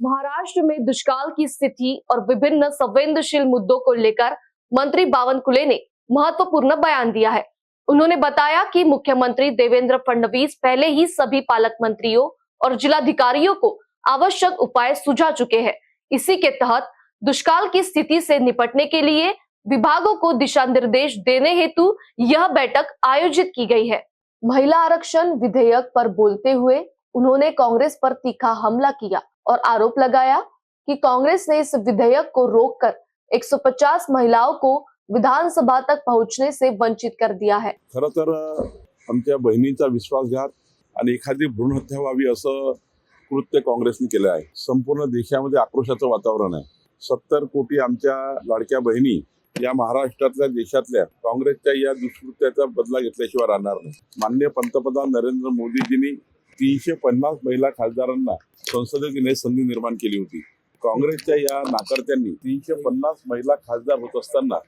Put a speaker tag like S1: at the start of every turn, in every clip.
S1: महाराष्ट्र में दुष्काल की स्थिति और विभिन्न संवेदनशील मुद्दों को लेकर मंत्री बावनकुले ने महत्वपूर्ण बयान दिया है। उन्होंने बताया कि मुख्यमंत्री देवेंद्र फडणवीस पहले ही सभी पालक मंत्रियों और जिलाधिकारियों को आवश्यक उपाय सुझा चुके हैं। इसी के तहत दुष्काल की स्थिति से निपटने के लिए विभागों को दिशा निर्देश देने हेतु यह बैठक आयोजित की गई है। महिला आरक्षण विधेयक पर बोलते हुए उन्होंने कांग्रेस पर तीखा हमला किया और आरोप लगाया कि कांग्रेस ने इस विधेयक को रोककर 150 महिलाओं को विधानसभा तक पहुंचने से वंचित कर दिया है।
S2: खरं तर आमच्या बहिणींचा विश्वासघात आणि एखादी भ्रूण हत्या व्हावी असं कृत्य काँग्रेसने केलं आहे। संपूर्ण देशामध्ये आक्रोशाचं वातावरण आहे। 70 कोटी आमच्या लाडक्या बहिणी या महाराष्ट्रातल्या देशातल्या काँग्रेसच्या या दुष्कृत्याचा बदला घेतल्याशिवाय राहणार नाही। माननीय पंतप्रधान नरेंद्र मोदीजींनी 350 महिला खासदारांना संसदेत येण्याची संधी निर्माण केली होती। काँग्रेसच्या या नाकर्त्यांनी 350 महिला खासदार होत असताना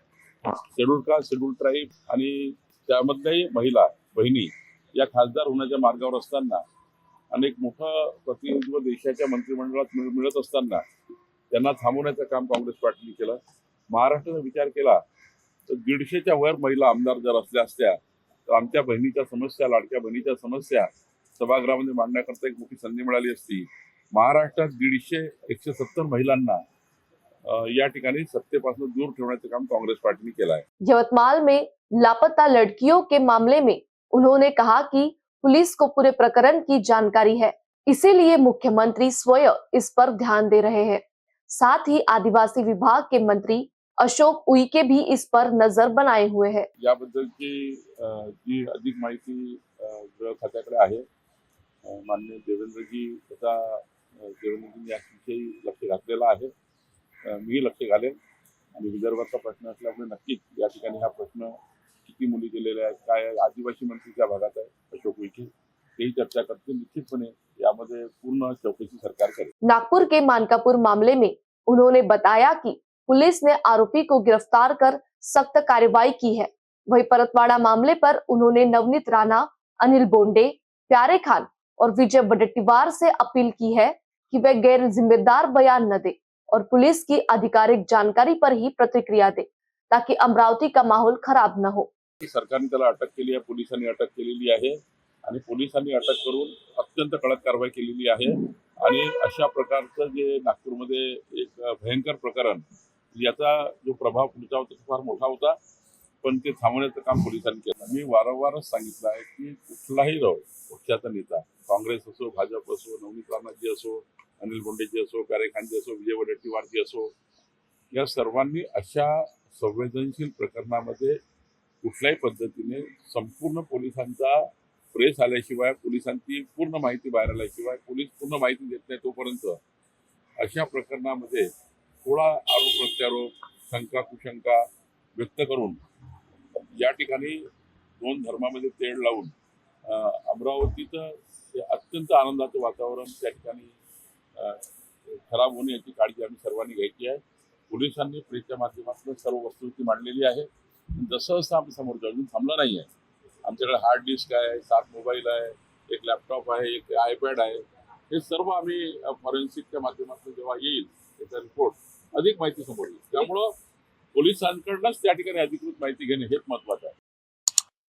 S2: शेड्यूल कास्ट, शेड्यूल ट्राईब आणि त्यामधल्याही महिला बहिणी या खासदार होण्याच्या मार्गावर असताना अनेक मोठं प्रतिनिधित्व देशाच्या मंत्रिमंडळात मिळत असताना त्यांना थांबवण्याचं काम काँग्रेस पार्टीने केलं। महाराष्ट्राचा विचार केला तर 150च्या वर महिला आमदार जर असल्या असत्या तर आमच्या बहिणीच्या समस्या, लाडक्या बहिणीच्या समस्या सभागृहामध्ये मांडण्याकरता एक मोठी संधी मिळाली असती। महाराष्ट्रात 170 महिलांना या ठिकाणी सत्तेपासून दूर ठेवण्याचं काम कांग्रेस पार्टी ने किया है।
S1: यवतमाल में लापता लड़कियों के मामले में उन्होंने कहा कि पुलिस को पूरे प्रकरण की जानकारी है, इसीलिए मुख्यमंत्री स्वयं इस पर ध्यान दे रहे हैं। साथ ही आदिवासी विभाग के मंत्री अशोक उईके भी इस पर नजर बनाए हुए हैं।
S2: याबद्दलची जी अधिक माहिती गृह खात्याकडे आहे। माननीय देवेंद्रजी याविषयी लक्ष घातलेलं आहे। मी लक्ष घालेन आणि विदर्भाचा प्रश्न असल्यामुळे नक्कीच या ठिकाणी हा प्रश्न किती मुली गेलेल्या आहेत, काय आदिवासी मंत्री त्या भागात आहे अशोक उईके तेही चर्चा करते। निश्चितपणे यामध्ये पूर्ण चौकशी सरकार करेल।
S1: नागपुर के मानकापुर मामले में उन्होंने बताया कि पुलिस ने आरोपी को गिरफ्तार कर सख्त कार्रवाई की है। वहीं परतवाड़ा मामले पर उन्होंने नवनीत राणा, अनिल बोंडे, प्यारे खान और विजय वडेट्टीवार से अपील की है कि वे गैर जिम्मेदार बयान न दे और पुलिस की आधिकारिक जानकारी पर ही प्रतिक्रिया दे, ताकि अमरावती का माहौल खराब न हो।
S2: सरकारने त्याला अटक केली आहे, पोलिसांनी अटक केलेली आहे आणि पोलिसांनी अटक करून अत्यंत कडक कारवाई केलेली आहे। आणि अशा प्रकारचं जे नागपूरमध्ये एक भयंकर प्रकरण, याचा जो प्रभाव पुढचा होता तो फार मोठा होता, पण ते थांबवण्याचं काम पोलिसांनी केलं। मी वारंवारच सांगितलं आहे की कुठलाही पक्षाचा नेता, काँग्रेस असो, भाजप असो, नवनीत राणाजी असो, अनिल बोंडेजी असो, प्यारे खानजी असो, विजय वडेट्टीवारजी असो, या सर्वांनी अशा संवेदनशील प्रकरणामध्ये कुठल्याही पद्धतीने संपूर्ण पोलिसांचा प्रेस आल्याशिवाय, पोलिसांची पूर्ण माहिती बाहेर आल्याशिवाय, पोलीस पूर्ण माहिती देत नाही तोपर्यंत अशा प्रकरणामध्ये थोडा आरोप प्रत्यारोप, शंका कुशंका व्यक्त करून या ठिकाणी दोन धर्मामध्ये तेढ लावून अमरावतीचं अत्यंत आनंदाचं वातावरण त्या ठिकाणी खराब होणे याची काळजी आम्ही सर्वांनी घ्यायची आहे। पोलिसांनी प्रेसच्या माध्यमातून सर्व वस्तुस्थिती मांडलेली आहे। जसं जसं आम्ही समोर अजून थांबलं नाही आहे। आमच्याकडे हार्ड डिस्क आहे, 7 मोबाईल आहे, एक लॅपटॉप आहे, एक आयपॅड आहे। हे सर्व आम्ही फॉरेन्सिकच्या माध्यमातून जेव्हा येईल त्याचा रिपोर्ट अधिक माहिती समोर येईल। त्यामुळं पोलिसांकडूनच त्या ठिकाणी अधिकृत माहिती घेणे हेच महत्त्वाचं आहे।